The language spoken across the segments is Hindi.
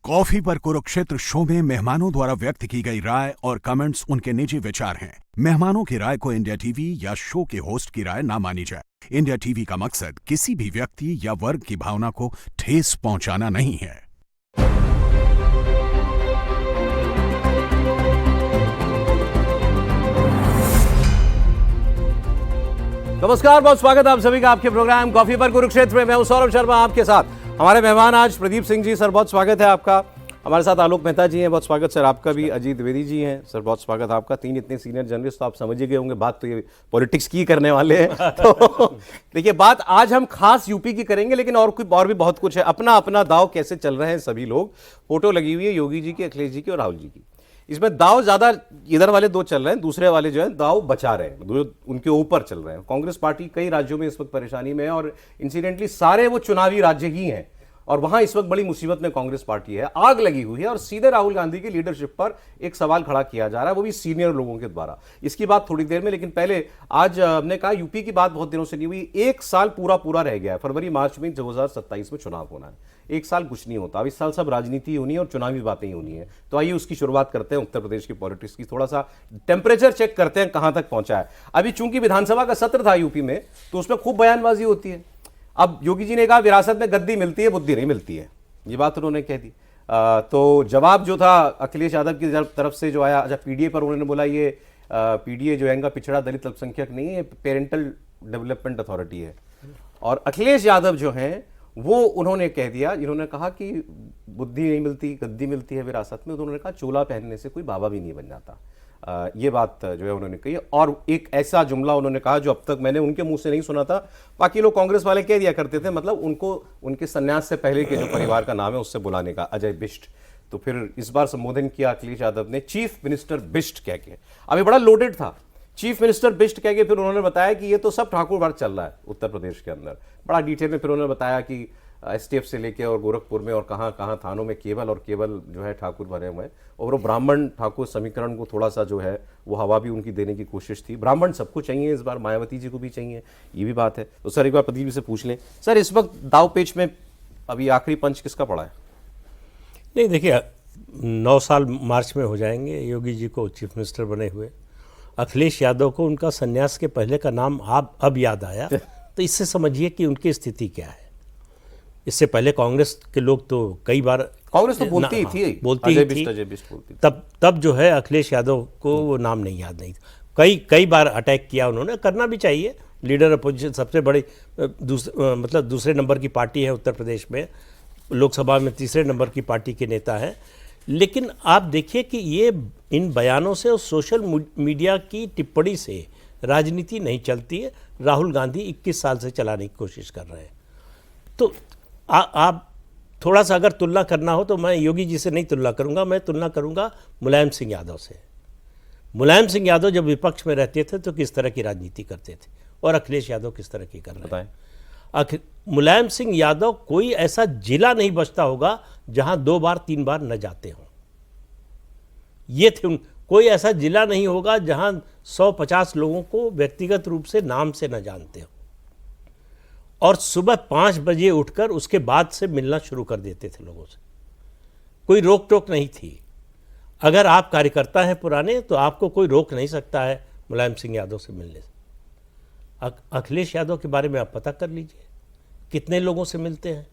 कॉफी पर कुरुक्षेत्र शो में मेहमानों द्वारा व्यक्त की गई राय और कमेंट्स उनके निजी विचार हैं। मेहमानों की राय को इंडिया टीवी या शो के होस्ट की राय ना मानी जाए। इंडिया टीवी का मकसद किसी भी व्यक्ति या वर्ग की भावना को ठेस पहुंचाना नहीं है। नमस्कार, बहुत स्वागत है आप सभी का आपके प्रोग्राम कॉफी पर कुरुक्षेत्र में। मैं हूं सौरभ शर्मा आपके साथ। हमारे मेहमान आज प्रदीप सिंह जी। सर बहुत स्वागत है आपका। हमारे साथ आलोक मेहता जी हैं, बहुत स्वागत सर आपका भी। अजीत द्विवेदी जी हैं, सर बहुत स्वागत आपका। तीन इतने सीनियर जर्नलिस्ट तो आप समझ ही गए होंगे, बात तो ये पॉलिटिक्स की करने वाले हैं। तो देखिए, बात आज हम खास यूपी की करेंगे, लेकिन और भी बहुत कुछ है। अपना अपना दाव कैसे चल रहे हैं सभी लोग। फोटो लगी हुई है योगी जी की, अखिलेश जी की और राहुल जी की। इसमें दाव ज्यादा इधर वाले दो चल रहे हैं, दूसरे वाले जो है दाव बचा रहे हैं, जो उनके ऊपर चल रहे हैं। कांग्रेस पार्टी कई राज्यों में इस वक्त परेशानी में है और इंसिडेंटली सारे वो चुनावी राज्य ही हैं और वहां इस वक्त बड़ी मुसीबत में कांग्रेस पार्टी है। आग लगी हुई है और सीधे राहुल गांधी की लीडरशिप पर एक सवाल खड़ा किया जा रहा है, वो भी सीनियर लोगों के द्वारा। इसकी बात थोड़ी देर में, लेकिन पहले आज हमने कहा यूपी की बात बहुत दिनों से नहीं हुई। एक साल पूरा रह गया है। फरवरी मार्च में 2027 में चुनाव होना है। एक साल कुछ नहीं होता। अब इस साल सब राजनीति होनी है और चुनावी बातें ही होनी है। तो आइए उसकी शुरुआत करते हैं उत्तर प्रदेश की पॉलिटिक्स की। थोड़ा सा टेम्परेचर चेक करते हैं कहां तक पहुंचा है। अभी चूंकि विधानसभा का सत्र था यूपी में, तो उसमें खूब बयानबाजी होती है। अब योगी जी ने कहा विरासत में गद्दी मिलती है, बुद्धि नहीं मिलती है, ये बात उन्होंने कह दी। तो जवाब जो था अखिलेश यादव की तरफ से जो आया, अच्छा पीडीए पर उन्होंने बोला ये पीडीए जो है पिछड़ा दलित अल्पसंख्यक नहीं है, पेरेंटल डेवलपमेंट अथॉरिटी है। और अखिलेश यादव जो हैं वो उन्होंने कह दिया, इन्होंने कहा कि बुद्धि नहीं मिलती, गद्दी मिलती है विरासत में। तो उन्होंने कहा चोला पहनने से कोई बाबा भी नहीं बन जाता। ये बात जो है उन्होंने कही। और एक ऐसा जुमला उन्होंने कहा जो अब तक मैंने उनके मुंह से नहीं सुना था। बाकी लोग कांग्रेस वाले कह दिया करते थे, मतलब उनको उनके संन्यास से पहले के जो परिवार का नाम है उससे बुलाने का, अजय बिष्ट। तो फिर इस बार संबोधन किया अखिलेश यादव ने चीफ मिनिस्टर बिष्ट कह के। अभी बड़ा लोडेड था, चीफ मिनिस्टर बिष्ट कह के। फिर उन्होंने बताया कि ये तो सब ठाकुर वर्ग चल रहा है उत्तर प्रदेश के अंदर, बड़ा डिटेल में। फिर उन्होंने बताया कि एसटीएफ से लेके और गोरखपुर में और कहाँ कहाँ थानों में केवल और केवल जो है ठाकुर भरे हुए हैं। और वो ब्राह्मण ठाकुर समीकरण को थोड़ा सा जो है वो हवा भी उनकी देने की कोशिश थी। ब्राह्मण सबको चाहिए इस बार, मायावती जी को भी चाहिए, ये भी बात है। तो सर एक बार प्रदीप जी से पूछ लें, सर इस वक्त दाव पेच में अभी आखिरी पंच किसका पड़ा है? नहीं देखिए, 9 साल मार्च में हो जाएंगे योगी जी को चीफ मिनिस्टर बने हुए। अखिलेश यादव को उनका संन्यास के पहले का नाम अब याद आया, तो इससे समझिए कि उनकी स्थिति क्या है। इससे पहले कांग्रेस के लोग तो कई बार, कांग्रेस तो बोलती ही थी, तब जो है अखिलेश यादव को वो नाम नहीं याद नहीं था। कई बार अटैक किया उन्होंने, करना भी चाहिए। लीडर अपोजिशन सबसे बड़ी दूसरे नंबर की पार्टी है उत्तर प्रदेश में, लोकसभा में तीसरे नंबर की पार्टी के नेता हैं। लेकिन आप देखिए कि ये इन बयानों से और सोशल मीडिया की टिप्पणी से राजनीति नहीं चलती है। राहुल गांधी 21 साल से चलाने की कोशिश कर रहे हैं। तो आप थोड़ा सा अगर तुलना करना हो तो मैं योगी जी से नहीं तुलना करूंगा, मैं तुलना करूंगा मुलायम सिंह यादव से। मुलायम सिंह यादव जब विपक्ष में रहते थे तो किस तरह की राजनीति करते थे और अखिलेश यादव किस तरह की कर रहे हैं। मुलायम सिंह यादव, कोई ऐसा जिला नहीं बचता होगा जहां 2 बार 3 बार न जाते हों। ये थे, कोई ऐसा जिला नहीं होगा जहां 150 लोगों को व्यक्तिगत रूप से नाम से न जानते हो। और सुबह 5 बजे उठकर उसके बाद से मिलना शुरू कर देते थे लोगों से। कोई रोक टोक नहीं थी। अगर आप कार्यकर्ता हैं पुराने तो आपको कोई रोक नहीं सकता है मुलायम सिंह यादव से मिलने से। अखिलेश यादव के बारे में आप पता कर लीजिए कितने लोगों से मिलते हैं।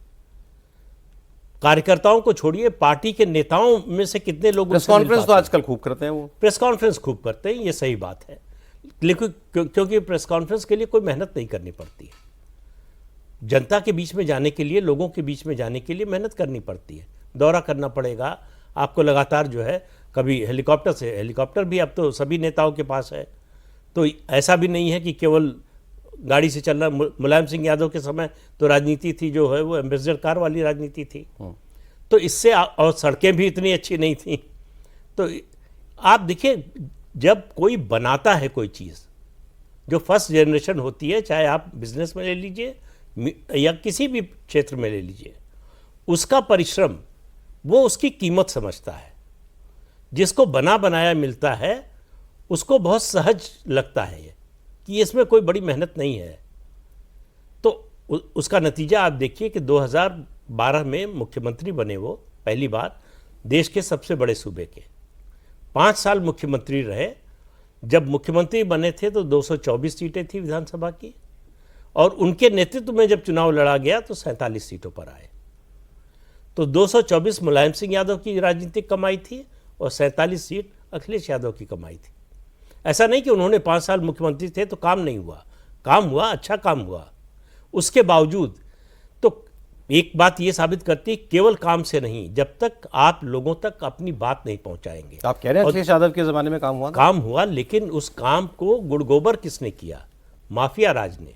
कार्यकर्ताओं को छोड़िए, पार्टी के नेताओं में से कितने लोग। प्रेस कॉन्फ्रेंस तो आजकल खूब करते हैं, वो प्रेस कॉन्फ्रेंस खूब करते हैं, ये सही बात है। लेकिन क्योंकि प्रेस कॉन्फ्रेंस के लिए कोई मेहनत नहीं करनी पड़ती है। जनता के बीच में जाने के लिए, लोगों के बीच में जाने के लिए मेहनत करनी पड़ती है। दौरा करना पड़ेगा आपको लगातार, जो है कभी हेलीकॉप्टर भी अब तो सभी नेताओं के पास है। तो ऐसा भी नहीं है कि केवल गाड़ी से चलना। मुलायम सिंह यादव के समय तो राजनीति थी जो है वो एम्बेसडर कार वाली राजनीति थी। तो इससे, और सड़कें भी इतनी अच्छी नहीं थी। तो आप देखिए, जब कोई बनाता है कोई चीज़ जो फर्स्ट जनरेशन होती है, चाहे आप बिजनेस में ले लीजिए या किसी भी क्षेत्र में ले लीजिए, उसका परिश्रम वो उसकी कीमत समझता है। जिसको बना बनाया मिलता है उसको बहुत सहज लगता है ये कि इसमें कोई बड़ी मेहनत नहीं है। तो उसका नतीजा आप देखिए कि 2012 में मुख्यमंत्री बने वो पहली बात, देश के सबसे बड़े सूबे के 5 साल मुख्यमंत्री रहे। जब मुख्यमंत्री बने थे तो 224 सीटें थी विधानसभा की, और उनके नेतृत्व में जब चुनाव लड़ा गया तो 47 सीटों पर आए। तो 224 मुलायम सिंह यादव की राजनीतिक कमाई थी और 47 सीट अखिलेश यादव की कमाई थी। ऐसा नहीं कि उन्होंने 5 साल मुख्यमंत्री थे तो काम नहीं हुआ, काम हुआ, अच्छा काम हुआ। उसके बावजूद तो एक बात ये साबित करती है, केवल काम से नहीं, जब तक आप लोगों तक अपनी बात नहीं पहुंचाएंगे। आप कह रहे हैं अखिलेश यादव के जमाने में काम हुआ था? काम हुआ, लेकिन उस काम को गुड़गोबर किसने किया? माफिया राज ने।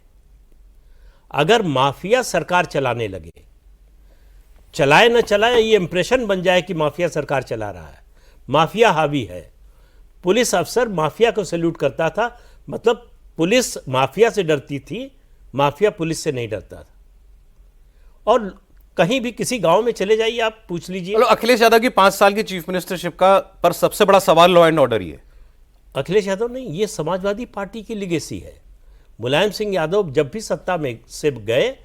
अगर माफिया सरकार चलाने लगे, चलाए न चलाए, ये इंप्रेशन बन जाए कि माफिया सरकार चला रहा है, माफिया हावी है, पुलिस अफसर माफिया को सैल्यूट करता था, मतलब पुलिस माफिया से डरती थी, माफिया पुलिस से नहीं डरता था। और कहीं भी किसी गांव में चले जाइए, आप पूछ लीजिए। चलो, अखिलेश यादव की 5 साल की चीफ मिनिस्टरशिप का पर सबसे बड़ा सवाल लॉ एंड ऑर्डर ही है। अखिलेश यादव नहीं, ये समाजवादी पार्टी की लिगेसी है। मुलायम सिंह यादव जब भी सत्ता में से गए,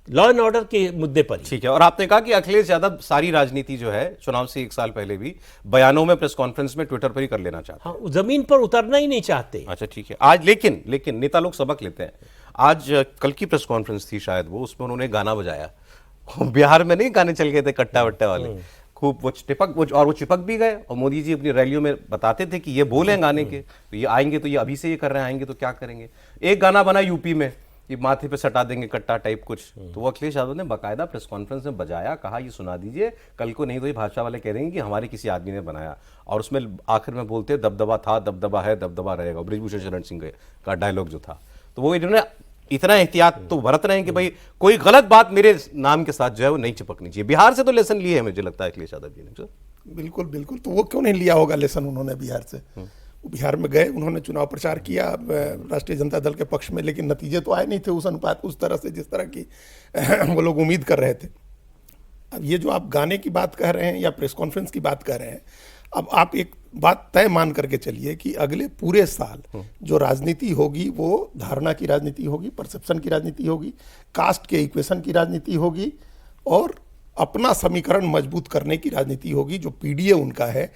लॉ एंड ऑर्डर के मुद्दे पर ही। ठीक है, और आपने कहा कि अखिलेश यादव सारी राजनीति जो है चुनाव से 1 साल पहले भी बयानों में, प्रेस कॉन्फ्रेंस में, ट्विटर पर ही कर लेना चाहते हैं। हाँ, जमीन पर उतरना ही नहीं चाहते। अच्छा, ठीक है। आज लेकिन नेता लोग सबक लेते हैं। आज कल की प्रेस कॉन्फ्रेंस थी शायद, वो उसमें उन्होंने गाना बजाया। बिहार में नहीं गाने चल गए थे कट्टा वट्टा वाले, खूब वो चिपक भी गए। और मोदी जी अपनी रैलियों में बताते थे कि ये बोल हैं गाने के, तो ये आएंगे तो ये अभी से ये कर रहे हैं, आएंगे तो क्या करेंगे। एक गाना बना यूपी में, ये माथे पे सटा देंगे कट्टा टाइप कुछ, तो वो अखिलेश यादव ने बाकायदा प्रेस कॉन्फ्रेंस में बजाया, कहा ये सुना दीजिए कल को, नहीं तो ये भाजपा वाले कह देंगे कि हमारे किसी आदमी ने बनाया। और उसमें आखिर में बोलते दबदबा था, दबदबा है, दबदबा रहेगा, ब्रिजभूषण शरण सिंह का डायलॉग जो था। तो वो इन्होंने इतना एहतियात तो बरत रहे हैं कि भाई कोई गलत बात मेरे नाम के साथ जो है वो नहीं चिपकनी चाहिए। बिहार से तो लेसन लिए है मुझे लगता है अखिलेश यादव जी ने। बिल्कुल बिल्कुल, तो वो क्यों नहीं लिया होगा लेसन उन्होंने बिहार से? वो बिहार में गए, उन्होंने चुनाव प्रचार किया राष्ट्रीय जनता दल के पक्ष में, लेकिन नतीजे तो आए नहीं थे उस अनुपात, उस तरह से जिस तरह की वो लोग उम्मीद कर रहे थे। अब ये जो आप गाने की बात कह रहे हैं या प्रेस कॉन्फ्रेंस की बात कर रहे हैं, अब आप एक बात तय मान करके चलिए कि अगले पूरे साल जो राजनीति होगी वो धारणा की राजनीति होगी, परसेप्शन की राजनीति होगी, कास्ट के इक्वेशन की राजनीति होगी, और अपना समीकरण मजबूत करने की राजनीति होगी। जो पीडीए उनका है,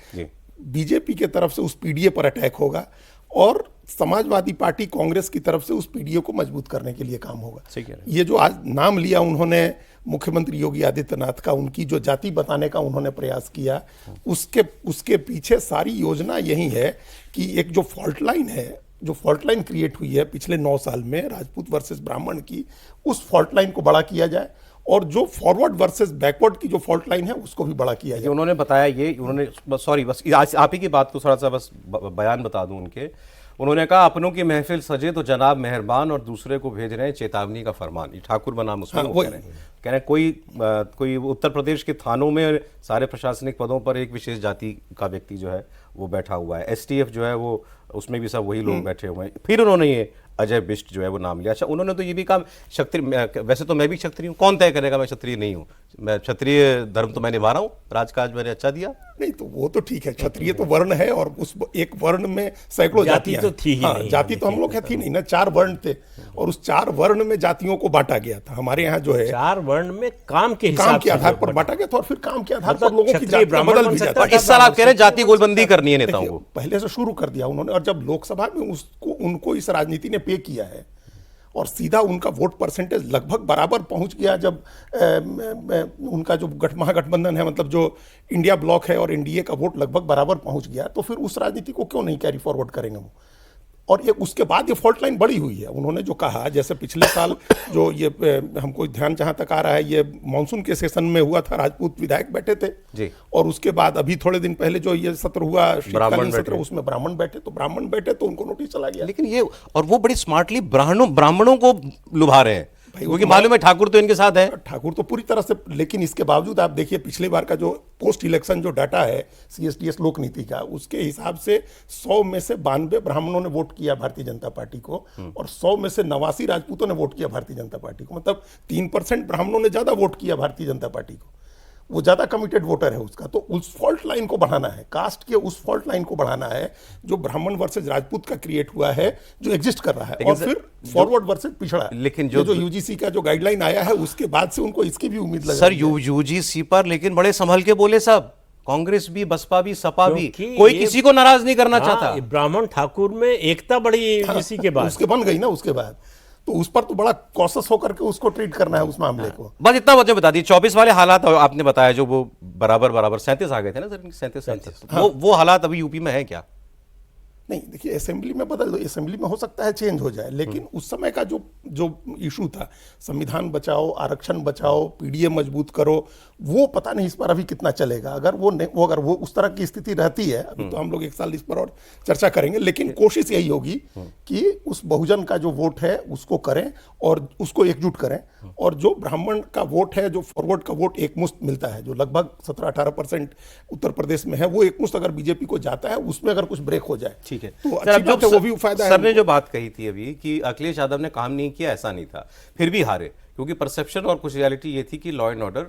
बीजेपी के तरफ से उस पीडीए पर अटैक होगा, और समाजवादी पार्टी कांग्रेस की तरफ से उस पीडीए को मजबूत करने के लिए काम होगा। ये जो आज नाम लिया उन्होंने मुख्यमंत्री योगी आदित्यनाथ का, उनकी जो जाति बताने का उन्होंने प्रयास किया, उसके पीछे सारी योजना यही है कि एक जो फॉल्ट लाइन है, जो फॉल्ट लाइन क्रिएट हुई है पिछले 9 साल में राजपूत वर्सेस ब्राह्मण की, उस फॉल्ट लाइन को बड़ा किया जाए, और जो फॉरवर्ड वर्सेस बैकवर्ड की जो फॉल्ट लाइन है उसको भी बड़ा किया जाए। उन्होंने बताया ये, उन्होंने बस आप ही की बात को थोड़ा सा बस बयान बता दूं उनके। उन्होंने कहा अपनों की महफिल सजे तो जनाब मेहरबान, और दूसरे को भेज रहे हैं चेतावनी का फरमान। ये ठाकुर बनाम उसमें कह रहे हैं कोई उत्तर प्रदेश के थानों में सारे प्रशासनिक पदों पर एक विशेष जाति का व्यक्ति जो है वो बैठा हुआ है। एसटीएफ जो है वो उसमें भी सब वही लोग बैठे हुए हैं। फिर उन्होंने ये अजय बिष्ट जो है वो नाम लिया। अच्छा, उन्होंने तो ये भी कहा क्षत्रिय, वैसे तो मैं भी क्षत्रिय हूँ, कौन तय करेगा मैं क्षत्रिय नहीं हूँ, मैं क्षत्रिय धर्म तो मैं निभा रहा हूँ, राजकाज मैंने अच्छा दिया। नहीं तो वो तो ठीक है, क्षत्रिय तो वर्ण है, और उस एक वर्ण में सैकड़ों जातियां तो थी ही हाँ, नहीं, जाति तो हम लोग थी नहीं ना, 4 वर्ण थे, और उस 4 वर्ण में जातियों को बांटा गया था। हमारे यहाँ जो है 4 वर्ण में काम के हिसाब के आधार पर बांटा गया था, और फिर काम के आधार पर लोगों की जाति बदल भी जाती है। और इस साल आप कह रहे हैं जाति गोलबंदी करनी है नेताओं को, पहले से शुरू कर दिया उन्होंने, और जब लोकसभा में उनको इस राजनीति ने पे किया है, और सीधा उनका वोट परसेंटेज लगभग बराबर पहुंच गया। जब उनका जो महागठबंधन है, मतलब जो इंडिया ब्लॉक है और एनडीए का वोट लगभग बराबर पहुंच गया, तो फिर उस राजनीति को क्यों नहीं कैरी फॉरवर्ड करेंगे वो? और ये उसके बाद ये फॉल्ट लाइन बड़ी हुई है। उन्होंने जो कहा, जैसे पिछले साल जो ये हमको ध्यान जहां तक आ रहा है, ये मानसून के सेशन में हुआ था, राजपूत विधायक बैठे थे जी। और उसके बाद अभी थोड़े दिन पहले जो ये सत्र हुआ, शीतकालीन सत्र, उसमें ब्राह्मण बैठे, तो उनको नोटिस चला गया। लेकिन ये, और वो बड़ी स्मार्टली ब्राह्मणों को लुभा रहे हैं, क्योंकि मालूम है ठाकुर तो इनके साथ है, ठाकुर तो पूरी तरह से। लेकिन इसके बावजूद आप देखिए पिछले बार का जो पोस्ट इलेक्शन जो डाटा है CSDS लोक नीति का, उसके हिसाब से 100 में से 92 ब्राह्मणों ने वोट किया भारतीय जनता पार्टी को, और 100 में से 89 राजपूतों ने वोट किया भारतीय जनता पार्टी को। मतलब 3% ब्राह्मणों ने ज्यादा वोट किया भारतीय जनता पार्टी को। वो ज़्यादा कमिटेड वोटर है उसका, तो उस फॉल्ट लाइन को बढ़ाना है, कास्ट के उस फॉल्ट लाइन को बढ़ाना है जो ब्राह्मण वर्सेज राजपूत का क्रिएट हुआ है, जो एग्जिस्ट कर रहा है, और फिर फॉरवर्ड वर्सेज पिछड़ा। लेकिन जो यूजीसी का जो गाइडलाइन आया है उसके बाद से उनको इसकी भी उम्मीद लग सर यूजीसी पर लेकिन बड़े संभल के बोले सब, कांग्रेस भी, बसपा भी, सपा भी, कोई किसी को नाराज नहीं करना चाहता। ब्राह्मण ठाकुर में एकता बड़ी यूजीसी के बाद, उसके बन गई ना उसके बाद, तो उस पर तो बड़ा कॉशस होकर के उसको ट्रीट करना है उस मामले को। बस इतना मुझे बता दी, 24 वाले हालात आपने बताया जो वो बराबर 37 आ गए थे ना सर, 37 वो हालात अभी यूपी में है क्या? नहीं, देखिए असेंबली में बदल दो, असेंबली में हो सकता है चेंज हो जाए, लेकिन उस समय का जो इशू था, संविधान बचाओ, आरक्षण बचाओ, पीडीए मजबूत करो, वो पता नहीं इस पर अभी कितना चलेगा। अगर अगर वो उस तरह की स्थिति रहती है, अभी तो हम लोग एक साल इस पर और चर्चा करेंगे, लेकिन कोशिश यही होगी कि उस बहुजन का जो वोट है उसको करें और उसको एकजुट करें, और जो ब्राह्मण का वोट है, जो फॉरवर्ड का वोट एकमुश्त मिलता है, जो लगभग 17-18% उत्तर प्रदेश में है, वो एकमुश्त अगर बीजेपी को जाता है, उसमें अगर कुछ ब्रेक हो जाए ठीक है। तो सर, अच्छी बात है, वो भी फायदा है। सर ने जो बात कही थी अभी कि अखिलेश यादव ने काम नहीं किया, ऐसा नहीं था, फिर भी हारे, क्योंकि परसेप्शन और कुछ रियलिटी ये थी कि लॉ एंड ऑर्डर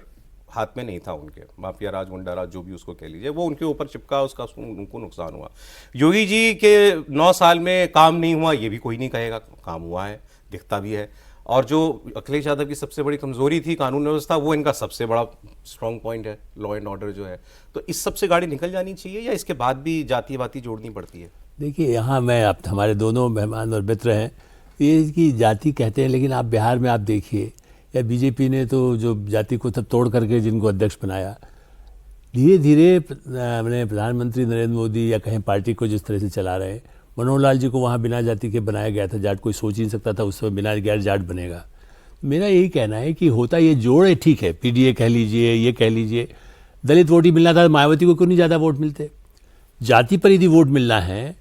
हाथ में नहीं था उनके, माफिया राज, गुंडा राज, जो भी उसको कह लीजिए, वो उनके ऊपर चिपका, उसका उनको नुकसान हुआ। योगी जी के 9 साल में काम नहीं हुआ, ये भी कोई नहीं कहेगा, काम हुआ है, दिखता भी है। और जो अखिलेश यादव की सबसे बड़ी कमजोरी थी कानून व्यवस्था, वो इनका सबसे बड़ा स्ट्रॉन्ग पॉइंट है, लॉ एंड ऑर्डर जो है। तो इस सबसे गाड़ी निकल जानी चाहिए या इसके बाद भी जाति वाती जोड़नी पड़ती है? देखिए, यहाँ मैं आप हमारे दोनों मेहमान और मित्र हैं, ये की जाति कहते हैं, लेकिन आप बिहार में आप देखिए, या बीजेपी ने तो जो जाति को तब तोड़ करके जिनको अध्यक्ष बनाया, धीरे धीरे अपने प्रधानमंत्री नरेंद्र मोदी या कहें पार्टी को जिस तरह से चला रहे हैं, मनोहर लाल जी को वहाँ बिना जाति के बनाया गया था, जाट कोई सोच ही नहीं सकता था उस समय बिना गैर जाट बनेगा। मेरा यही कहना है कि होता ये जोड़ है, ठीक है, पीडीए कह लीजिए, ये कह लीजिए, दलित वोट ही मिलना था, मायावती को क्यों नहीं ज़्यादा वोट मिलते? जाति पर यदि वोट मिलना है,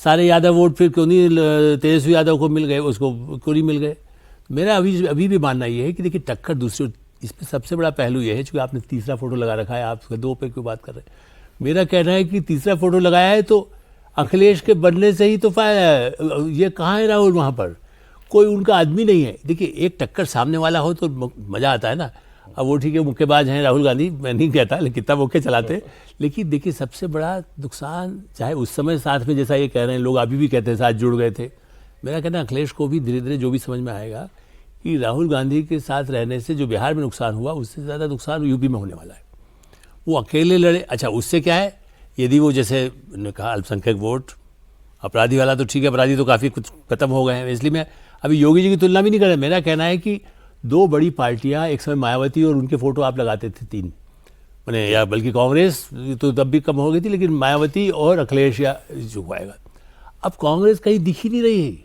सारे यादव वोट फिर क्यों नहीं तेजस्वी यादव को मिल गए, उसको क्यों नहीं मिल गए? मेरा अभी भी मानना ये है कि देखिए टक्कर दूसरी, इसमें सबसे बड़ा पहलू ये है, चूँकि आपने तीसरा फोटो लगा रखा है, आप 2 पे क्यों बात कर रहे हैं? मेरा कहना है कि तीसरा फोटो लगाया है तो अखिलेश के बनने से ही तो फायदा है। ये कहाँ है राहुल? वहाँ पर कोई उनका आदमी नहीं है। देखिए, एक टक्कर सामने वाला हो तो मज़ा आता है ना। अब वो ठीक है, मुक्केबाज हैं राहुल गांधी, मैं नहीं कहता, लेकिन कितना मुक्के चलाते, लेकिन देखिए सबसे बड़ा नुकसान, चाहे उस समय साथ में जैसा ये कह रहे हैं लोग, अभी भी कहते हैं साथ जुड़ गए थे, मेरा कहना अखिलेश को भी धीरे धीरे जो भी समझ में आएगा कि राहुल गांधी के साथ रहने से जो बिहार में नुकसान हुआ, उससे ज़्यादा नुकसान यूपी में होने वाला है। वो अकेले लड़े, अच्छा उससे क्या है, यदि वो जैसे ने कहा अल्पसंख्यक वोट, अपराधी वाला तो ठीक है, अपराधी तो काफ़ी कुछ खत्म हो गए हैं, इसलिए मैं अभी योगी जी की तुलना भी नहीं कर रहा। मेरा कहना है कि 2 बड़ी पार्टियां, एक समय मायावती और उनके फोटो आप लगाते थे 3, मैंने, या बल्कि कांग्रेस तो तब भी कम हो गई थी, लेकिन मायावती और अखिलेश या जो आएगा, अब कांग्रेस कहीं दिख ही नहीं रही है।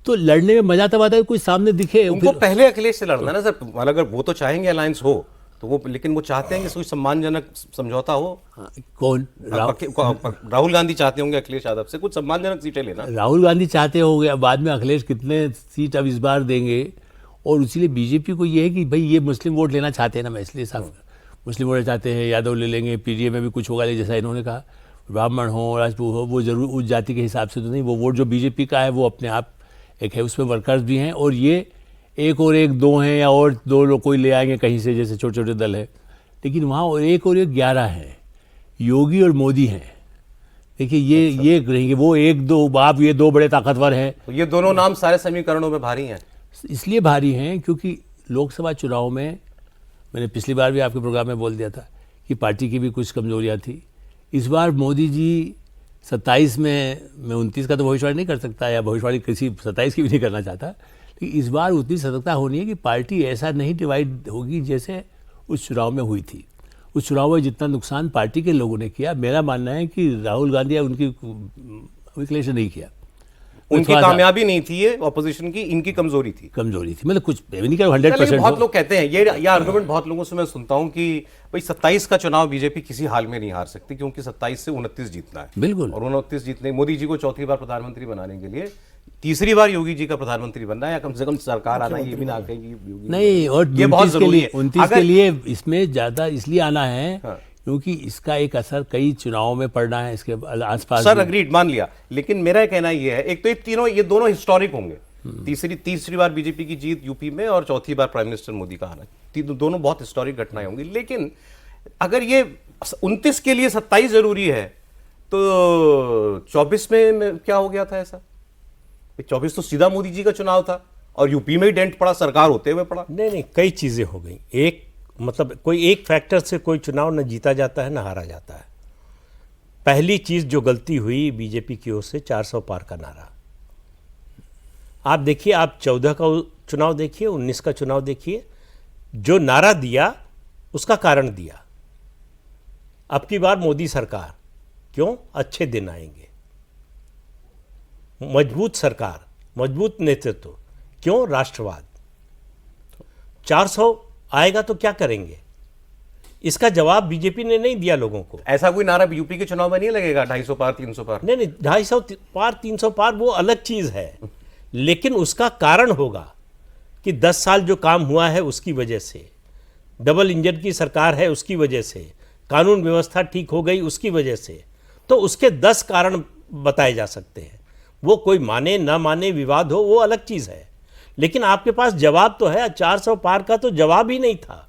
तो लड़ने में मजा तब आता है कोई सामने दिखे। उनको पहले अखिलेश से लड़ना ना सर, अगर वो तो चाहेंगे अलायंस हो तो वो, लेकिन वो चाहते हैं कि कोई सम्मानजनक समझौता हो। हाँ, कौन? राहुल गांधी चाहते होंगे अखिलेश यादव से कुछ सम्मानजनक सीटें लेना। राहुल गांधी चाहते होंगे, बाद में अखिलेश कितने सीट अब इस बार देंगे, और इसीलिए बीजेपी को ये है कि भाई ये मुस्लिम वोट लेना चाहते हैं ना, मैं इसलिए साफ मुस्लिम वोट चाहते हैं, यादव ले लेंगे, पीडीए में भी कुछ होगा, जैसा इन्होंने कहा, ब्राह्मण हो, राजपूत हो, वो जरूर उस जाति के हिसाब से तो नहीं, वो वोट जो बीजेपी का है वो अपने आप एक है, उसमें वर्कर्स भी हैं, और ये 1 और 1 2 हैं, या और 2 लोग कोई ले आएंगे कहीं से, जैसे छोटे छोटे दल है, लेकिन वहाँ 1 और 1 11 हैं, योगी और मोदी हैं। देखिए ये रहेंगे, वो 1 2 बाप, ये 2 बड़े ताकतवर हैं। तो ये दोनों नाम सारे समीकरणों में भारी हैं। इसलिए भारी हैं क्योंकि लोकसभा चुनाव में, मैंने पिछली बार भी आपके प्रोग्राम में बोल दिया था कि पार्टी की भी कुछ कमजोरियां थी। इस बार मोदी जी 27 में, मैं 29 का तो भविष्यवाणी नहीं कर सकता, या भविष्यवाणी किसी 27 की भी नहीं करना चाहता, लेकिन इस बार उतनी सतर्कता होनी है कि पार्टी ऐसा नहीं डिवाइड होगी जैसे उस चुनाव में हुई थी। उस चुनाव में जितना नुकसान पार्टी के लोगों ने किया, मेरा मानना है कि राहुल गांधी या उनकी अखिलेश ने नहीं किया। उनकी कामयाबी नहीं थी ये ऑपोजिशन की, इनकी कमजोरी थी मतलब कुछ नहीं कहा 100%। बहुत लोग कहते हैं ये आर्गुमेंट बहुत लोगों से मैं सुनता हूं कि भाई 27 का चुनाव बीजेपी किसी हाल में नहीं हार सकती, क्योंकि 27 से 29 जीतना है। बिल्कुल, और 29 जीतने, मोदी जी को 4थी बार प्रधानमंत्री बनाने के लिए 3री बार योगी जी का प्रधानमंत्री बनना है, या कम से कम सरकार आना, ये भी ना कहेंगे योगी नहीं। और ये बहुत जरूरी है 29 के लिए इसमें ज्यादा इसलिए आना है क्योंकि इसका एक असर कई चुनावों में पड़ना है, इसके आसपास। सर अग्रीड, मान लिया, लेकिन मेरा कहना ये है, एक तो ये दोनों हिस्टोरिक होंगे, तीसरी बार बीजेपी की जीत यूपी में और चौथी बार प्राइम मिनिस्टर मोदी का आना, दोनों बहुत हिस्टोरिक घटनाएं होंगी। लेकिन अगर ये 29 के लिए 27 जरूरी है तो 24 में क्या हो गया था ऐसा? 24 तो सीधा मोदी जी का चुनाव था और यूपी में ही डेंट पड़ा, सरकार होते हुए पड़ा। नहीं, कई चीज़ें हो गई। एक मतलब कोई एक फैक्टर से कोई चुनाव न जीता जाता है न हारा जाता है। पहली चीज़ जो गलती हुई बीजेपी की ओर से 400 पार का नारा। आप देखिए, आप 14 का चुनाव देखिए, 19 का चुनाव देखिए, जो नारा दिया उसका कारण दिया। अब की बार मोदी सरकार, क्यों? अच्छे दिन आएंगे। मजबूत सरकार, मजबूत नेतृत्व, क्यों? राष्ट्रवाद। 400 आएगा तो क्या करेंगे? इसका जवाब बीजेपी ने नहीं दिया लोगों को। ऐसा कोई नारा यूपी के चुनाव में नहीं लगेगा 250 पार 300 पार? नहीं, 250 पार 300 पार वो अलग चीज है, लेकिन उसका कारण होगा कि 10 साल जो काम हुआ है उसकी वजह से, डबल इंजन की सरकार है उसकी वजह से, कानून व्यवस्था ठीक हो गई उसकी वजह से। तो उसके 10 कारण बताए जा सकते हैं। वो कोई माने ना माने, विवाद हो, वो अलग चीज है। लेकिन आपके पास जवाब तो है। 400 पार का तो जवाब ही नहीं था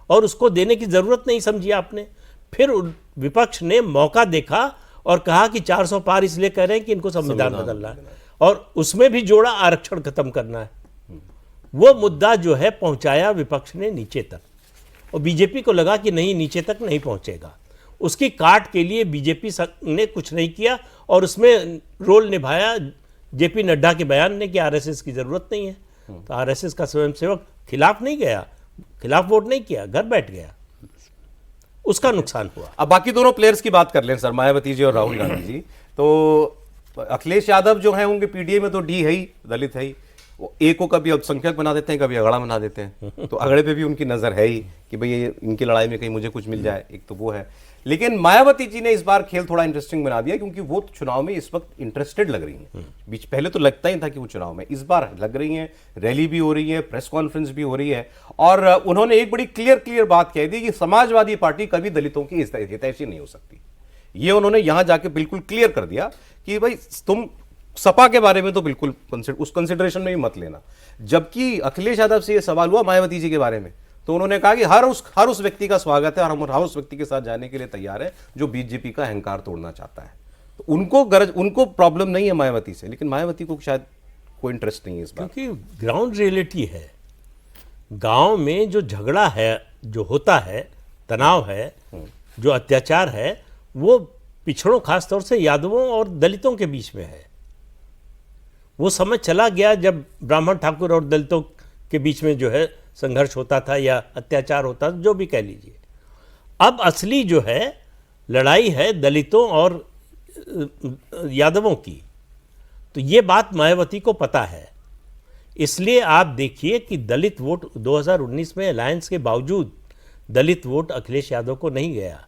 और उसको देने की जरूरत नहीं समझी आपने। फिर विपक्ष ने मौका देखा और कहा कि 400 पार इसलिए कह रहे हैं कि इनको संविधान बदलना है, और उसमें भी जोड़ा आरक्षण खत्म करना है। वो मुद्दा जो है पहुंचाया विपक्ष ने नीचे तक, और बीजेपी को लगा कि नहीं, नीचे तक नहीं पहुंचेगा। उसकी काट के लिए बीजेपी ने कुछ नहीं किया और उसमें रोल निभाया जेपी नड्डा के बयान ने कि आरएसएस की जरूरत नहीं है। तो आरएसएस का स्वयंसेवक खिलाफ नहीं गया, खिलाफ वोट नहीं किया, घर बैठ गया, उसका नुकसान हुआ। अब बाकी दोनों प्लेयर्स की बात कर लें सर, मायावती जी और राहुल गांधी जी। तो अखिलेश यादव जो है उनके पीडीए में तो डी है ही, दलित है ही, वो ए को कभी अल्पसंख्यक बना देते हैं, कभी अगड़ा बना देते हैं। तो अगड़े पे भी उनकी नजर है ही कि भाई ये इनकी लड़ाई में कहीं मुझे कुछ मिल जाए, एक तो वो है। लेकिन मायावती जी ने इस बार खेल थोड़ा इंटरेस्टिंग बना दिया, क्योंकि वो चुनाव में इस वक्त इंटरेस्टेड लग रही हैं। बीच पहले तो लगता ही था कि वो चुनाव में, इस बार लग रही हैं, रैली भी हो रही है, प्रेस कॉन्फ्रेंस भी हो रही है, और उन्होंने एक बड़ी क्लियर बात कह दी कि समाजवादी पार्टी कभी दलितों की हितैषी नहीं हो सकती। ये उन्होंने यहां जाके बिल्कुल क्लियर कर दिया कि भाई तुम सपा के बारे में तो बिल्कुल उस कंसिडरेशन में भी मत लेना। जबकि अखिलेश यादव से यह सवाल हुआ मायावती जी के बारे में, तो उन्होंने कहा कि हर उस व्यक्ति का स्वागत है और हम हर उस व्यक्ति के साथ जाने के लिए तैयार है जो बीजेपी का अहंकार तोड़ना चाहता है। तो उनको प्रॉब्लम नहीं है मायावती से, लेकिन मायावती को शायद कोई इंटरेस्ट नहीं है इस बार, क्योंकि ग्राउंड रियलिटी है। गांव में जो झगड़ा है, जो होता है, तनाव है, जो अत्याचार है, वो पिछड़ों, खासतौर से यादवों और दलितों के बीच में है। वो समय चला गया जब ब्राह्मण, ठाकुर और दलितों के बीच में जो है संघर्ष होता था या अत्याचार होता था, जो भी कह लीजिए। अब असली जो है लड़ाई है दलितों और यादवों की। तो ये बात मायावती को पता है। इसलिए आप देखिए कि दलित वोट 2019 में अलायंस के बावजूद दलित वोट अखिलेश यादव को नहीं गया।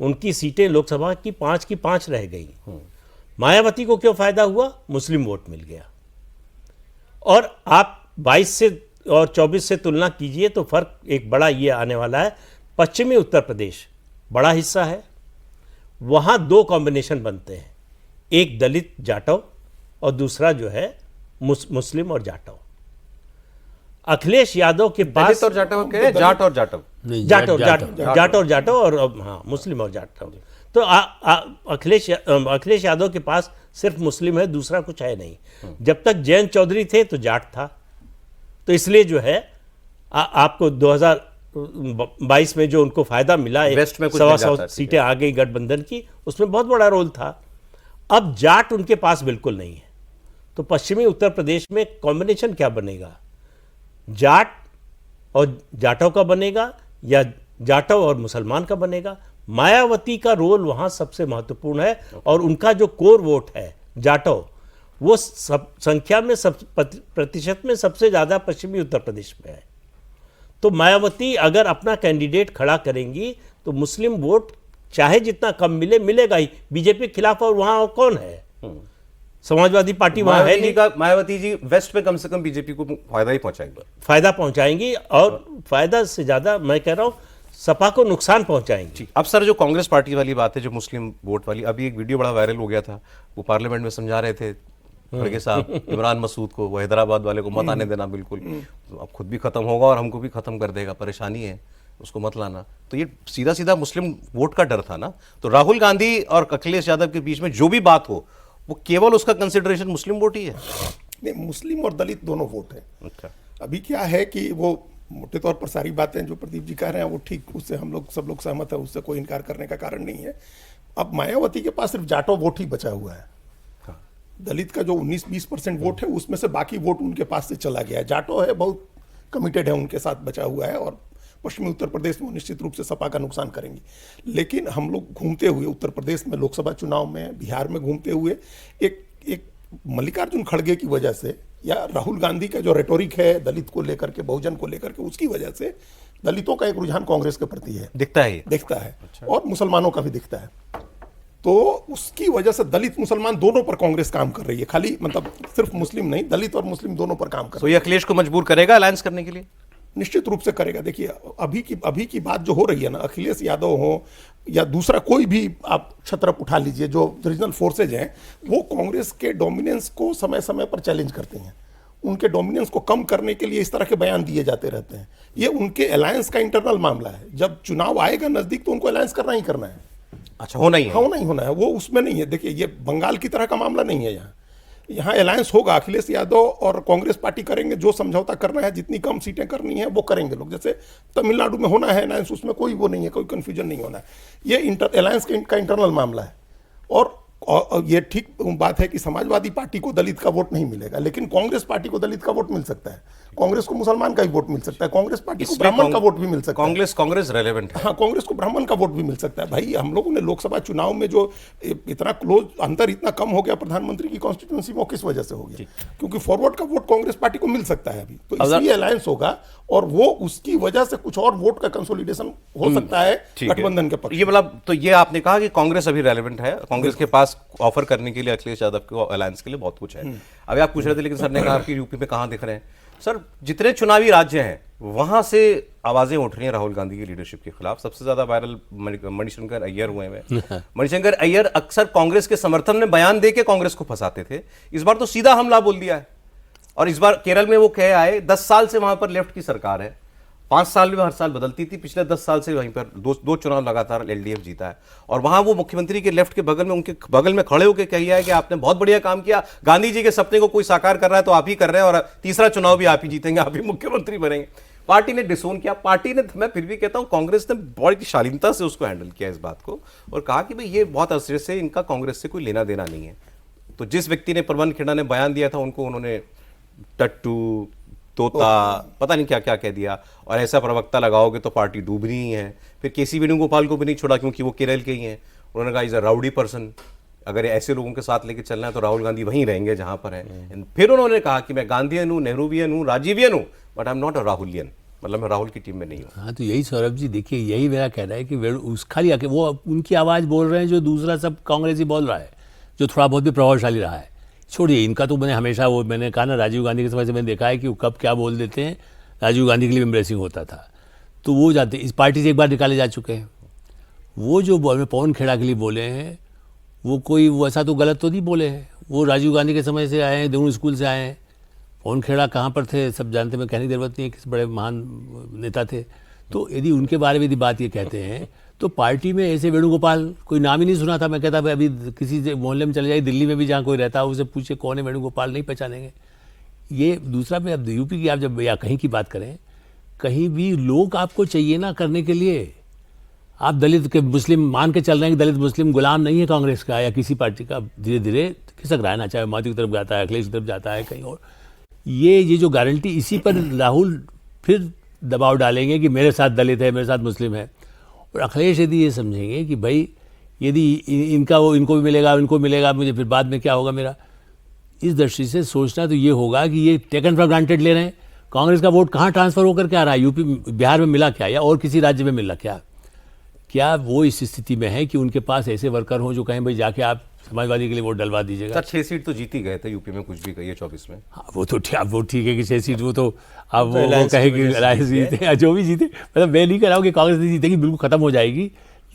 उनकी सीटें लोकसभा की 5 रह गई। मायावती को क्यों फायदा हुआ? मुस्लिम वोट मिल गया। और आप 22 से और 24 से तुलना कीजिए तो फर्क एक बड़ा ये आने वाला है। पश्चिमी उत्तर प्रदेश बड़ा हिस्सा है, वहाँ 2 कॉम्बिनेशन बनते हैं, एक दलित जाटव और दूसरा जो है मुस्लिम और जाटव। अखिलेश यादव के पास दलित और जाटव के जाट और जाटव, जाट और जाटव और हाँ मुस्लिम और जाटव। तो अखिलेश यादव के पास सिर्फ मुस्लिम है, दूसरा कुछ है नहीं। जब तक जयंत चौधरी थे तो जाट था। तो इसलिए जो है आपको 2022 में जो उनको फायदा मिला, वेस्ट में 100 सीटें आ गई गठबंधन की, उसमें बहुत बड़ा रोल था। अब जाट उनके पास बिल्कुल नहीं है। तो पश्चिमी उत्तर प्रदेश में कॉम्बिनेशन क्या बनेगा? जाट और जाटव का बनेगा या जाटव और मुसलमान का बनेगा? मायावती का रोल वहां सबसे महत्वपूर्ण है, और उनका जो कोर वोट है जाटव, वो संख्या में प्रतिशत में सबसे ज्यादा पश्चिमी उत्तर प्रदेश में है। तो मायावती अगर अपना कैंडिडेट खड़ा करेंगी तो मुस्लिम वोट चाहे जितना कम मिले, मिलेगा ही बीजेपी के खिलाफ। और वहां कौन है? समाजवादी पार्टी वहां है नहीं। मायावती जी वेस्ट में कम से कम बीजेपी को फायदा ही पहुंचाएंगे, फायदा पहुंचाएंगी, और फायदा से ज्यादा मैं कह रहा हूं सपा को नुकसान पहुंचाएंगे। अब सर जो कांग्रेस पार्टी वाली बात है, जो मुस्लिम वोट वाली, अभी एक वीडियो बड़ा वायरल हो गया था, वो पार्लियामेंट में समझा रहे थे खड़गे साहब, इमरान मसूद को, वो हैदराबाद वाले को मत आने देना बिल्कुल, तो अब खुद भी खत्म होगा और हमको भी खत्म कर देगा, परेशानी है, उसको मत लाना। तो ये सीधा सीधा मुस्लिम वोट का डर था ना। तो राहुल गांधी और अखिलेश यादव के बीच में जो भी बात हो, वो केवल उसका कंसिडरेशन मुस्लिम वोट ही है। नहीं, मुस्लिम और दलित दोनों वोट है। अच्छा, अभी क्या है कि वो मोटे तौर पर सारी बातें जो प्रदीप जी कह रहे हैं वो ठीक, उससे हम लोग सब लोग सहमत है, उससे कोई इनकार करने का कारण नहीं है। अब मायावती के पास सिर्फ जाटो वोट ही बचा हुआ है। दलित का जो 19-20% वोट है उसमें से बाकी वोट उनके पास से चला गया है। जाटो है, बहुत कमिटेड है, उनके साथ बचा हुआ है और पश्चिमी उत्तर प्रदेश में निश्चित रूप से सपा का नुकसान करेंगे। लेकिन हम लोग घूमते हुए उत्तर प्रदेश में लोकसभा चुनाव में, बिहार में घूमते हुए एक मल्लिकार्जुन खड़गे की वजह से या राहुल गांधी का जो रेटोरिक है दलित को लेकर के, बहुजन को लेकर के, उसकी वजह से दलितों का एक रुझान कांग्रेस के प्रति है, दिखता है, दिखता है। और मुसलमानों का भी दिखता है। तो उसकी वजह से दलित मुसलमान दोनों पर कांग्रेस काम कर रही है, खाली मतलब सिर्फ मुस्लिम नहीं, दलित और मुस्लिम दोनों पर काम कर तो रही ये अखिलेश को मजबूर करेगा अलायंस करने के लिए? है। निश्चित रूप से करेगा। देखिए अभी की बात जो हो रही है ना, अखिलेश यादव हो या दूसरा कोई भी आप छत्रप उठा लीजिए, जो रीजनल फोर्सेज हैं वो कांग्रेस के डोमिनेंस को समय समय पर चैलेंज करते हैं। उनके डोमिनेंस को कम करने के लिए इस तरह के बयान दिए जाते रहते हैं। ये उनके अलायंस का इंटरनल मामला है। जब चुनाव आएगा नजदीक तो उनको अलायंस करना ही करना है। अच्छा, होना ही है, होना ही होना है, वो उसमें नहीं है। देखिए ये बंगाल की तरह का मामला नहीं है। यहाँ अलायंस होगा, अखिलेश यादव और कांग्रेस पार्टी करेंगे, जो समझौता करना है, जितनी कम सीटें करनी है वो करेंगे लोग। जैसे तमिलनाडु में होना है अलायंस, उसमें कोई वो नहीं है, कोई कंफ्यूजन नहीं होना है। ये अलायंस का इंटरनल मामला है। और ये ठीक बात है कि समाजवादी पार्टी को दलित का वोट नहीं मिलेगा, लेकिन कांग्रेस पार्टी को दलित का वोट मिल सकता है, कांग्रेस को मुसलमान का भी वोट मिल सकता है, कांग्रेस पार्टी को ब्राह्मण का वोट भी मिल सकता है। कांग्रेस रेलेवेंट है। हाँ, कांग्रेस को ब्राह्मण का वोट भी मिल सकता है। भाई हम लोगों ने लोकसभा चुनाव में जो इतना क्लोज अंतर इतना कम हो गया प्रधानमंत्री की कॉन्स्टिट्यूंसी में, किस वजह से हो गया? क्योंकि फॉरवर्ड का वोट कांग्रेस पार्टी को मिल सकता है अभी, तो इसलिए अलायंस होगा और वो उसकी वजह से कुछ और वोट का कंसोलिडेशन हो सकता है गठबंधन के पक्ष। ये मतलब तो ये आपने कहा कि कांग्रेस अभी रेलेवेंट है, कांग्रेस के पास ऑफर करने के लिए अखिलेश यादव को अलायंस के लिए बहुत कुछ है। अभी आप पूछ रहे थे, लेकिन सर ने कहा कि यूपी में कहां दिख रहे हैं? सर, जितने चुनावी राज्य हैं वहां से आवाजें उठ रही हैं राहुल गांधी की लीडरशिप के खिलाफ। सबसे ज्यादा वायरल मणिशंकर अय्यर हुए हैं। मणिशंकर अय्यर अक्सर कांग्रेस के समर्थन में बयान देके कांग्रेस को फंसाते थे, इस बार तो सीधा हमला बोल दिया है। और इस बार केरल में वो कह आए, 10 साल से वहां पर लेफ्ट की सरकार है, 5 साल में हर साल बदलती थी, पिछले 10 साल से वहीं पर दो चुनाव लगातार एलडीएफ जीता है। और वहां वो मुख्यमंत्री के लेफ्ट के बगल में, उनके बगल में खड़े होकर कही है कि आपने बहुत बढ़िया काम किया, गांधी जी के सपने को कोई साकार कर रहा है तो आप ही कर रहे हैं, और तीसरा चुनाव भी आप ही जीतेंगे, आप ही मुख्यमंत्री बनेंगे। पार्टी ने डिसोन किया। पार्टी ने, मैं फिर भी कहता हूं कांग्रेस ने बड़ी शालीनता से उसको हैंडल किया इस बात को, और कहा कि भाई ये बहुत अरसे से इनका कांग्रेस से कोई लेना देना नहीं है। तो जिस व्यक्ति ने, प्रबंध खेड़ा ने बयान दिया था, उनको उन्होंने टट्टू, तोता, पता नहीं क्या क्या कह दिया, और ऐसा प्रवक्ता लगाओगे तो पार्टी डूबनी ही है। फिर केसी वेणुगोपाल को भी नहीं छोड़ा क्योंकि वो केरल के ही हैं। उन्होंने कहा इज अ राउडी पर्सन, अगर ऐसे लोगों के साथ लेके चलना है तो राहुल गांधी वहीं रहेंगे जहां पर हैं। फिर उन्होंने कहा कि मैं गांधीयन हूँ, नेहरूवियन हूँ, राजीवियन हूँ, but I am not a Rahulian, मतलब मैं राहुल की टीम में नहीं हूँ। हाँ, तो यही सौरभ जी, देखिए यही मेरा कहना है कि उस खाली आके वो उनकी आवाज़ बोल रहे हैं जो दूसरा सब कांग्रेसी बोल रहा है, जो थोड़ा बहुत भी प्रभावशाली रहा है। छोड़िए इनका, तो मैंने हमेशा वो मैंने कहा ना, राजीव गांधी के समय से मैंने देखा है कि वो कब क्या बोल देते हैं। राजीव गांधी के लिए एम्ब्रेसिंग होता था, तो वो जाते, इस पार्टी से एक बार निकाले जा चुके हैं। वो जो पवन खेड़ा के लिए बोले हैं, वो कोई वैसा तो गलत तो नहीं बोले हैं। वो राजीव गांधी के समय से आए हैं, दोनों स्कूल से आए हैं। पवन खेड़ा कहाँ पर थे सब जानते, मैं कहने की जरूरत नहीं है, किस बड़े महान नेता थे। तो यदि उनके बारे में यदि बात ये कहते हैं, तो पार्टी में ऐसे वेणुगोपाल कोई नाम ही नहीं सुना था। मैं कहता भाई अभी किसी से मोहल्ले में चले जाइए, दिल्ली में भी जहाँ कोई रहता है उसे पूछे कौन है वेणुगोपाल, नहीं पहचानेंगे। ये दूसरा में, अब यूपी की आप जब या कहीं की बात करें, कहीं भी लोग आपको चाहिए ना करने के लिए। आप दलित के मुस्लिम मान के चल रहे हैं कि दलित मुस्लिम गुलाम नहीं है कांग्रेस का या किसी पार्टी का, धीरे धीरे खिसक रहा है ना, चाहे माधवी की तरफ जाता है, अखिलेश की तरफ जाता है, कहीं और। ये जो गारंटी, इसी पर राहुल फिर दबाव डालेंगे कि मेरे साथ दलित है, मेरे साथ मुस्लिम है। और अखिलेश यदि ये समझेंगे कि भाई यदि इनका वो इनको भी मिलेगा, इनको मिलेगा, मुझे फिर बाद में क्या होगा मेरा, इस दृष्टि से सोचना तो ये होगा कि ये टेकन फॉर ग्रांटेड ले रहे हैं। कांग्रेस का वोट कहाँ ट्रांसफर होकर के आ रहा है, यूपी बिहार में मिला क्या, या और किसी राज्य में मिला क्या वो इस स्थिति में है कि उनके पास ऐसे वर्कर हों जो कहें भाई जाके आप समाजवादी के लिए वोट डलवा दीजिएगा। 6 सीट तो जीत ही गए थे यूपी में, कुछ भी कहिए 24 में। हाँ, वो तो ठीक है कि 6 सीट, वो तो अब वो कहे कि अलायंस जीते, जो भी जीते, मतलब मैं नहीं कह रहा हूँ कि कांग्रेस नहीं जीतेगी, बिल्कुल खत्म हो जाएगी।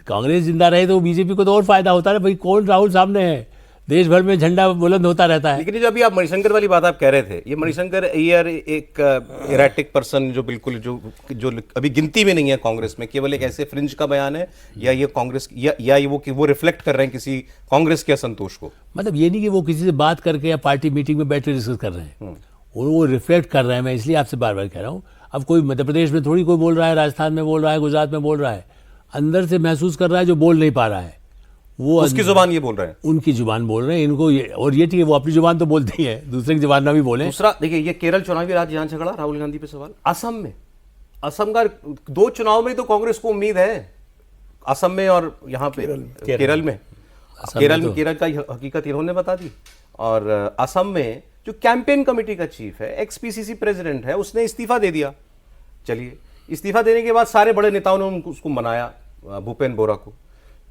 कांग्रेस जिंदा रहे तो बीजेपी को तो और फायदा होता है भाई, कौन राहुल सामने है, देश भर में झंडा बुलंद होता रहता है। लेकिन ये जो अभी आप मणिशंकर वाली बात आप कह रहे थे, ये मणिशंकर अय्यर एक इरेटिक पर्सन जो बिल्कुल जो अभी गिनती में नहीं है कांग्रेस में, केवल एक ऐसे फ्रिंज का बयान है, या ये कांग्रेस या ये वो रिफ्लेक्ट कर रहे हैं किसी कांग्रेस के असंतोष को? मतलब ये नहीं कि वो किसी से बात करके या पार्टी मीटिंग में बैठे डिस्कस कर रहे हैं, वो रिफ्लेक्ट कर रहे हैं। मैं इसलिए आपसे बार बार कह रहा हूँ, अब कोई मध्य प्रदेश में थोड़ी कोई बोल रहा है, राजस्थान में बोल रहा है, गुजरात में बोल रहा है, अंदर से महसूस कर रहा है जो बोल नहीं पा रहा है, वो उसकी जुबान ये बोल रहे हैं, उनकी जुबान बोल रहे हैं इनको ये। और ये ठीक है, वो अपनी जुबान तो बोलते ही है, दूसरे की जुबान ना भी बोले। दूसरा देखिए, ये केरल चुनावी राज्य यहाँ झगड़ा, राहुल गांधी पे सवाल। असम में, असम का 2 चुनाव में तो कांग्रेस को उम्मीद है, असम में और यहाँ पे केरल में। केरल का हकीकत इन्होंने बता दी। और असम में जो कैंपेन कमेटी का चीफ है, एक्स पीसीसी प्रेसिडेंट है, उसने इस्तीफा दे दिया। चलिए, इस्तीफा देने के बाद सारे बड़े नेताओं ने उसको मनाया, भूपेन बोरा को।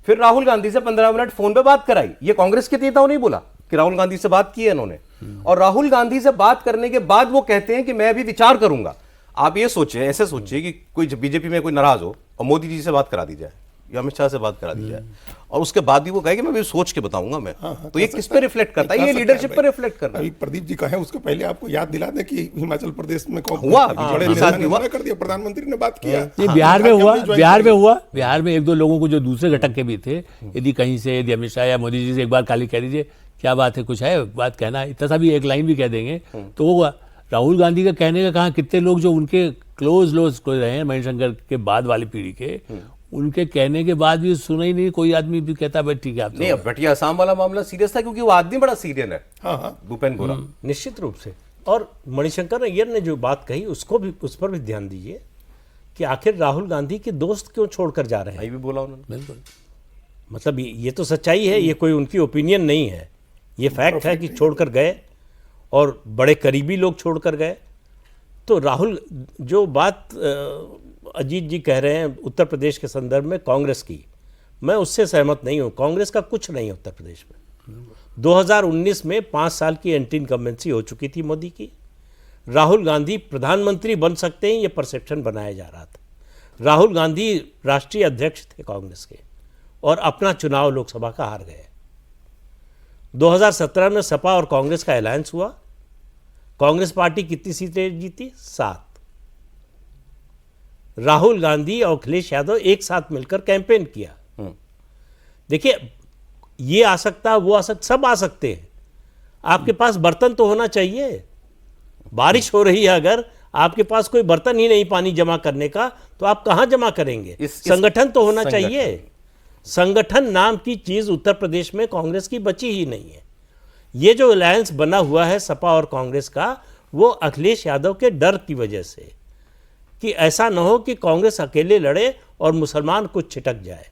फिर राहुल गांधी से 15 मिनट फोन पे बात कराई। ये कांग्रेस के नेताओं ने बोला कि राहुल गांधी से बात की है इन्होंने, और राहुल गांधी से बात करने के बाद वो कहते हैं कि मैं अभी विचार करूंगा। आप ये सोचिए, ऐसे सोचिए कि कोई बीजेपी में कोई नाराज हो और मोदी जी से बात करा दी जाए या अमित शाह से बात करा दी जाए, और उसके बाद भी वो कहे कि मैं भी सोच के बताऊंगा मैं। तो ये किस पे रिफ्लेक्ट करता है? ये लीडरशिप पर रिफ्लेक्ट करता है। अभी प्रदीप जी कहे उसके पहले आपको याद दिला दें कि हिमाचल प्रदेश में हुआ, बड़े नेता ने मना कर दिया, प्रधानमंत्री ने बात किया। ये बिहार में हुआ, बिहार में 1-2 लोगों को जो दूसरे घटक के भी थे, यदि कहीं से यदि अमित शाह या मोदी जी से एक बार खाली कह दीजिए क्या बात है, कुछ है बात कहना, इतना सा भी एक लाइन भी कह देंगे तो होगा। राहुल गांधी का कहने का कहा, कितने लोग जो उनके क्लोज रहे हैं मणिशंकर के बाद वाली पीढ़ी के, उनके कहने के बाद भी सुना ही नहीं कोई आदमी भी कहता भाई ठीक है आप नहीं। अब बटिया आसाम वाला मामला सीरियस था क्योंकि वो आदमी बड़ा सीरियस है। हाँ, भूपेन बोरा निश्चित रूप से। और मणिशंकर अय्यर ने जो बात कही उसको भी, उस पर भी ध्यान दीजिए कि आखिर राहुल गांधी के दोस्त क्यों छोड़कर जा रहे हैं। भी बोला उन्होंने, बिल्कुल। मतलब ये तो सच्चाई है, ये कोई उनकी ओपिनियन नहीं है, ये फैक्ट है कि छोड़कर गए और बड़े करीबी लोग छोड़कर गए। तो राहुल, जो बात अजीत जी कह रहे हैं उत्तर प्रदेश के संदर्भ में कांग्रेस की, मैं उससे सहमत नहीं हूँ। कांग्रेस का कुछ नहीं है उत्तर प्रदेश में। 2019 में 5 साल की एंटी इनकम्बेंसी हो चुकी थी मोदी की। राहुल गांधी प्रधानमंत्री बन सकते हैं, ये परसेप्शन बनाया जा रहा था। राहुल गांधी राष्ट्रीय अध्यक्ष थे कांग्रेस के और अपना चुनाव लोकसभा का हार गए। 2017 में सपा और कांग्रेस का अलायंस हुआ। कांग्रेस पार्टी कितनी सीटें जीती? 7। राहुल गांधी और अखिलेश यादव एक साथ मिलकर कैंपेन किया। देखिए, ये आ सकता है, वो आ सकता, सब आ सकते हैं। आपके पास बर्तन तो होना चाहिए। बारिश हो रही है, अगर आपके पास कोई बर्तन ही नहीं पानी जमा करने का, तो आप कहां जमा करेंगे? संगठन तो होना चाहिए। संगठन नाम की चीज उत्तर प्रदेश में कांग्रेस की बची ही नहीं है। ये जो अलायंस बना हुआ है सपा और कांग्रेस का, वो अखिलेश यादव के डर की वजह से, कि ऐसा न हो कि कांग्रेस अकेले लड़े और मुसलमान कुछ छिटक जाए।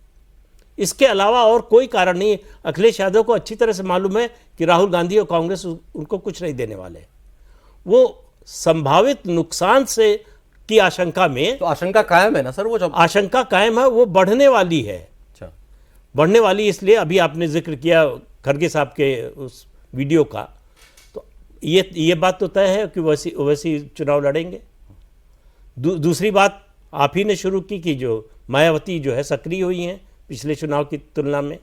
इसके अलावा और कोई कारण नहीं। अखिलेश यादव को अच्छी तरह से मालूम है कि राहुल गांधी और कांग्रेस उनको कुछ नहीं देने वाले। वो संभावित नुकसान से की आशंका में, तो आशंका कायम है ना सर? वो जब आशंका कायम है, वो बढ़ने वाली है। अच्छा, बढ़ने वाली इसलिए, अभी आपने जिक्र किया खड़गे साहब के उस वीडियो का, तो ये बात तो तय है कि वैसी चुनाव लड़ेंगे। दूसरी बात आप ही ने शुरू की कि जो मायावती जो है सक्रिय हुई हैं पिछले चुनाव की तुलना में,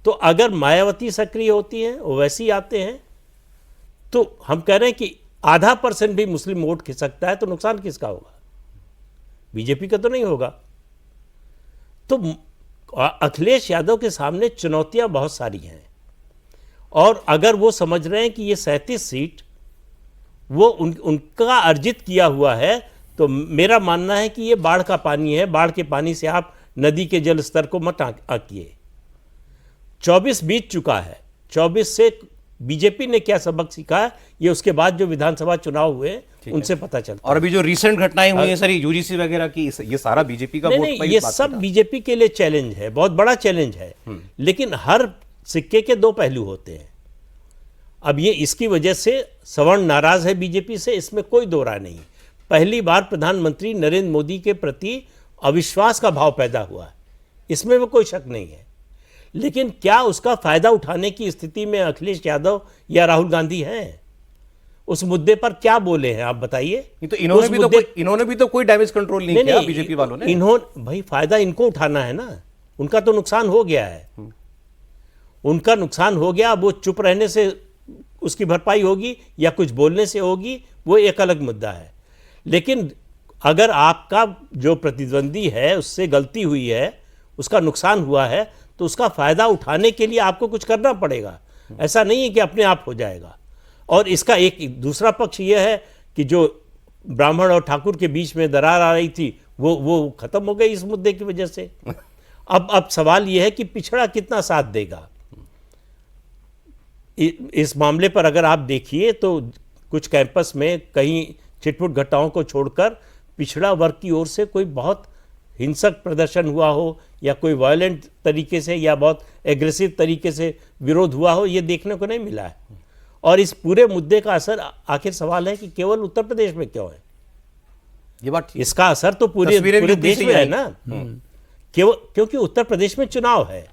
तो अगर मायावती सक्रिय होती हैं, ओवैसी आते हैं, तो हम कह रहे हैं कि आधा % भी मुस्लिम वोट खिसकता है तो नुकसान किसका होगा? बीजेपी का तो नहीं होगा। तो अखिलेश यादव के सामने चुनौतियां बहुत सारी हैं, और अगर वो समझ रहे हैं कि ये 37 सीट वो उनका अर्जित किया हुआ है, तो मेरा मानना है कि ये बाढ़ का पानी है। बाढ़ के पानी से आप नदी के जल स्तर को मत आंकिए। 24 बीत चुका है। 24 से बीजेपी ने क्या सबक सीखा है, ये उसके बाद जो विधानसभा चुनाव हुए उनसे पता चलता है। और अभी जो रिसेंट घटनाएं हुई हैं सर, यूजीसी वगैरह की, ये सारा बीजेपी का वोट नहीं, ये सब बीजेपी के लिए चैलेंज है, बहुत बड़ा चैलेंज है। लेकिन हर सिक्के के 2 पहलू होते हैं। अब ये इसकी वजह से सवर्ण नाराज है बीजेपी से, इसमें कोई दो राय नहीं। पहली बार प्रधानमंत्री नरेंद्र मोदी के प्रति अविश्वास का भाव पैदा हुआ है, इसमें भी कोई शक नहीं है। लेकिन क्या उसका फायदा उठाने की स्थिति में अखिलेश यादव या राहुल गांधी हैं? उस मुद्दे पर क्या बोले हैं आप बताइए? तो इन्होंने भी तो कोई डैमेज कंट्रोल नहीं किया बीजेपी वालों ने। भाई फायदा इनको उठाना है ना, उनका तो नुकसान हो गया है। उनका नुकसान हो गया, वो चुप रहने से उसकी भरपाई होगी या कुछ बोलने से होगी, वो एक अलग मुद्दा है। लेकिन अगर आपका जो प्रतिद्वंदी है उससे गलती हुई है, उसका नुकसान हुआ है, तो उसका फ़ायदा उठाने के लिए आपको कुछ करना पड़ेगा। ऐसा नहीं है कि अपने आप हो जाएगा। और इसका एक दूसरा पक्ष यह है कि जो ब्राह्मण और ठाकुर के बीच में दरार आ रही थी वो खत्म हो गई इस मुद्दे की वजह से। अब सवाल यह है कि पिछड़ा कितना साथ देगा। इस मामले पर अगर आप देखिए तो कुछ कैंपस में कहीं छिटपुट घटनाओं को छोड़कर पिछड़ा वर्ग की ओर से कोई बहुत हिंसक प्रदर्शन हुआ हो या कोई वायलेंट तरीके से या बहुत एग्रेसिव तरीके से विरोध हुआ हो, ये देखने को नहीं मिला है। और इस पूरे मुद्दे का असर, आखिर सवाल है कि केवल उत्तर प्रदेश में क्यों है? ये बात ठीक। इसका असर तो पूरे तस्वीरें भी पूरे यूपी देश से में ही है आई। ना, केवल क्योंकि उत्तर प्रदेश में चुनाव है।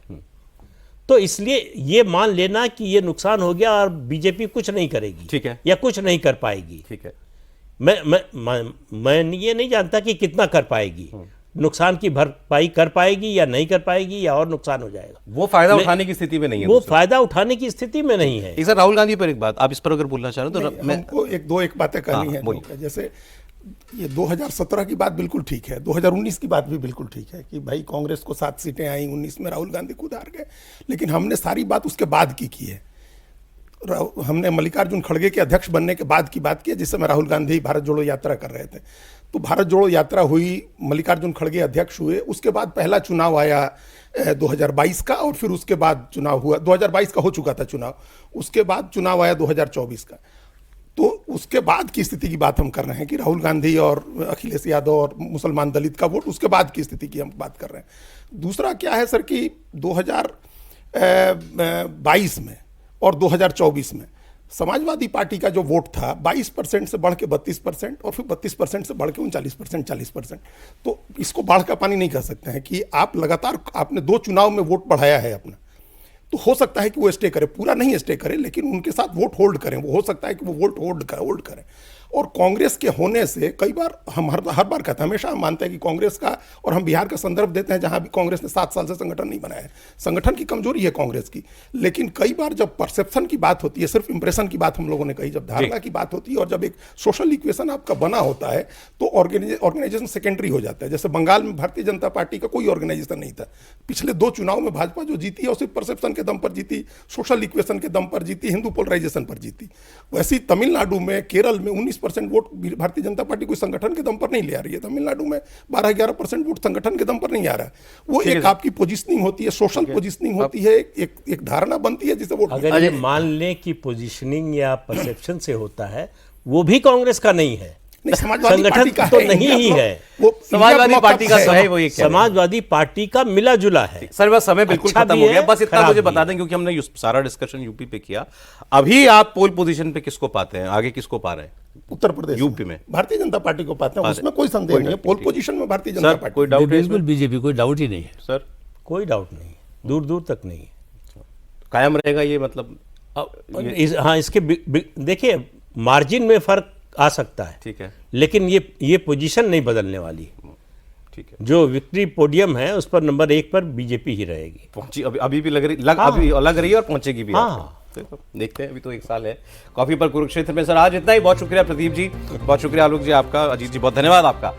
तो इसलिए ये मान लेना कि ये नुकसान हो गया और बीजेपी कुछ नहीं करेगी, ठीक है, या कुछ नहीं कर पाएगी, ठीक है। मैं ये नहीं जानता कि कितना कर पाएगी, नुकसान की भरपाई कर पाएगी या नहीं कर पाएगी, या और नुकसान हो जाएगा। वो फायदा उठाने की स्थिति में नहीं है। वो फायदा उठाने की स्थिति में नहीं है। एक सर राहुल गांधी पर एक बात, आप इस पर अगर बोलना चाह रहे हो तो मैं हमको एक बातें करनी है। बोलिए। जैसे ये 2017 की बात बिल्कुल ठीक है, 2019 की बात भी बिल्कुल ठीक है कि भाई कांग्रेस को 7 सीटें आई, 19 में राहुल गांधी खुद हार गए। लेकिन हमने सारी बात उसके बाद की है। हमने मल्लिकार्जुन खड़गे के अध्यक्ष बनने के बाद की बात की है, जिस समय राहुल गांधी भारत जोड़ो यात्रा कर रहे थे। तो भारत जोड़ो यात्रा हुई, मल्लिकार्जुन खड़गे अध्यक्ष हुए, उसके बाद पहला चुनाव आया 2022 का, और फिर उसके बाद चुनाव हुआ। 2022 का हो चुका था चुनाव, उसके बाद चुनाव आया 2024 का। तो उसके बाद की स्थिति की बात हम कर रहे हैं कि राहुल गांधी और अखिलेश यादव और मुसलमान दलित का वोट, उसके बाद की स्थिति की हम बात कर रहे हैं। दूसरा क्या है सर कि 2022 में और 2024 में समाजवादी पार्टी का जो वोट था 22% से बढ़ के 32% और फिर 32% से बढ़ के 39%, 40%। तो इसको बाढ़ का पानी नहीं कह सकते हैं कि आप लगातार आपने 2 चुनाव में वोट बढ़ाया है अपना। तो हो सकता है कि वो स्टे करे, पूरा नहीं स्टे करे, लेकिन उनके साथ वोट होल्ड करें। वो हो सकता है कि वो वोट होल्ड करें। और कांग्रेस के होने से कई बार हम हर बार कहते हैं, हमेशा हम मानते हैं कि कांग्रेस का, और हम बिहार का संदर्भ देते हैं जहां भी कांग्रेस ने 7 साल से संगठन नहीं बनाया है। संगठन की कमजोरी है कांग्रेस की। लेकिन कई बार जब परसेप्शन की बात होती है, सिर्फ इंप्रेशन की बात हम लोगों ने कही, जब धारणा की बात होती है और जब एक सोशल इक्वेशन आपका बना होता है तो ऑर्गेनाइजेशन सेकेंडरी हो जाता है। जैसे बंगाल में भारतीय जनता पार्टी का कोई ऑर्गेनाइजेशन नहीं था। पिछले 2 चुनाव में भाजपा जो जीती है, सिर्फ परसेप्शन के दम पर जीती, सोशल इक्वेशन के दम पर जीती, हिंदू पोलराइजेशन पर जीती। वैसी तमिलनाडु में, केरल में 19% वोट भारतीय जनता पार्टी कोई संगठन के दम पर नहीं ले आ रही है। तमिलनाडु में 12-11% वोट संगठन के दम पर नहीं आ रहा है। वो एक आपकी पोजीशनिंग होती है, सोशल पोजीशनिंग होती है, एक धारणा बनती है जिसे वोट। अगर ये मान लें कि पोजीशनिंग या परसेप्शन से होता है, वो भी कांग्रेस का नहीं है, संगठन तो नहीं ही है। वो समाजवादी पार्टी का है, वो ये समाजवादी पार्टी का मिला जुला है। सर बस समय बिल्कुल अच्छा खत्म भी हो गया। है, बस इतना खराब मुझे भी बता है। दें, क्योंकि हमने सारा डिस्कशन यूपी पे किया। अभी आप पोल पोजीशन पे किसको पाते हैं, आगे किसको पा रहे हैं? उत्तर प्रदेश यूपी में भारतीय जनता पार्टी को पाते हैं, उसमें कोई संदेह नहीं है। पोल पोजीशन में भारतीय जनता सर पार्टी। कोई डाउट है बिल्कुल इसमें? बीजेपी, कोई डाउट ही नहीं है सर कोई डाउट नहीं, दूर दूर तक नहीं। कायम रहेगा ये, मतलब हाँ, इसके देखिए मार्जिन में फर्क आ सकता है, ठीक है, लेकिन ये पोजीशन नहीं बदलने वाली। ठीक है। जो विक्ट्री पोडियम है उस पर नंबर 1 पर बीजेपी ही रहेगी। पहुंची अभी भी लग रही है और पहुंचेगी भी। हाँ। तो देखते हैं, अभी तो 1 साल है कॉफी पर कुरुक्षेत्र में। सर आज इतना ही, बहुत शुक्रिया प्रदीप जी, बहुत शुक्रिया आलोक जी आपका, अजीत जी बहुत धन्यवाद आपका।